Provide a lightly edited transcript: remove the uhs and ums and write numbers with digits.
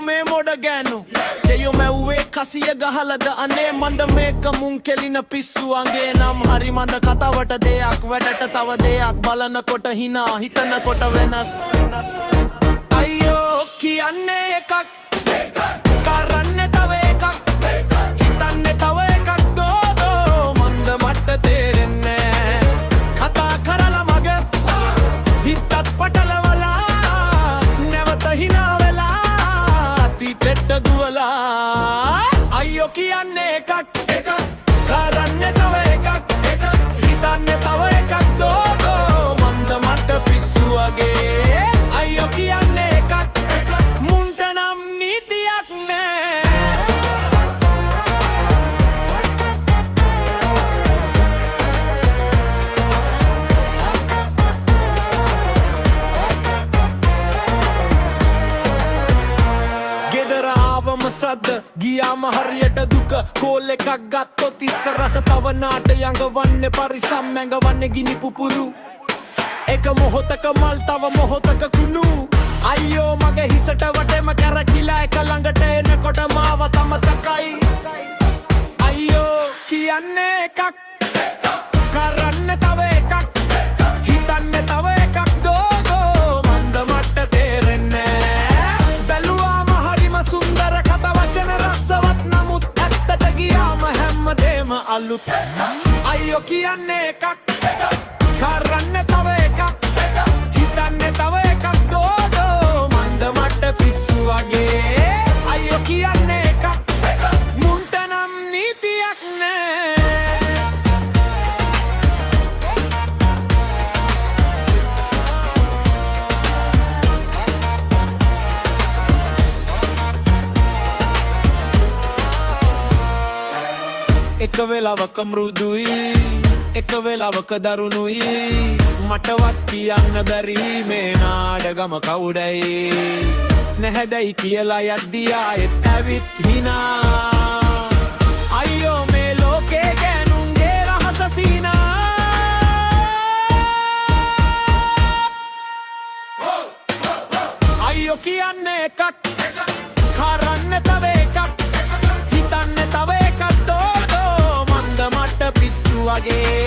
මේ මොඩ ගෑනු දෙයෝ මැව්වේ කසිය ගහලද අනේ මන්ද මේක මුන් කෙලින පිස්සුවන්ගේ නම් හරි මන්ද කතාවට දෙයක් වැඩට තව දෙයක් බලනකොට හිනා හිතනකොට වෙනස් අයියෝ කියන්නේ එකක් කරන්නේ තව එකක් හිතන්නේ තව එකක් දෝදෝ මන්ද මට තේරෙන්නේ කතා කරලා මගේ හිතත් පටලවලා නැවත හිනා වෙලා අතීතෙට දුවලා අයියෝ කියන්නේ එකක් කරන්නේ තව එකක් හිතන්නේ තව එකක් දෝදෝ මන්ද මට පිස්සු වගේ අයියෝ කියන්නේ එකක් මුන්ට නම් නීතියක් නෑ ගෙදර ආවම සද්ද ගියාම හරියට දුක කෝල් එකක් ගත්තොත් ඉස්සරහට තව නාට යඟවන්නේ පරිසම් ඇඟවන්නේ ගිනි පුපුරු එක මොහොතක මල් තව මොහොතක කුණු අයියෝ මගේ හිසට වටේම කැරකිලා එක ළඟට එනකොට මාව තමතකයි අයියෝ කියන්නේ එකක් කරන්නේ තව එකක් හිතන්නේ තව එකක් දෝදෝ මන්ද මට තේරෙන්නේ බැලුවාම හරිම සුන්දර කතා වචන රසවත් නමුත් ඇත්තට ගියාම හැමදේම අලුත් අයියෝ කියන්නේ එකක් කරන්නේ තව එකක් හිතන්නේ තව එකක් දෝදෝ මන්ද මට පිස්සු වගේ අයියෝ කියන්නේ එකක් මුන්ට නම් නීතියක් නෑ එක වෙලාවක මෘදුයි එක වෙලාවක දරුණුයි මටවත් කියන්න බැරි මේ නාඩගම කවුඩයි නැහැදැයි කියලා යද්දී ආයෙත් ඇවිත් හිනා අයියෝ මේ ලෝකේ ගෑනුන්ගේ රහස සීනා අයියෝ කියන්නේ එකක් කරන්නේ තව එකක් හිතන්නේ තව එකක් දෝදෝ මන්ද මට පිස්සු වගේ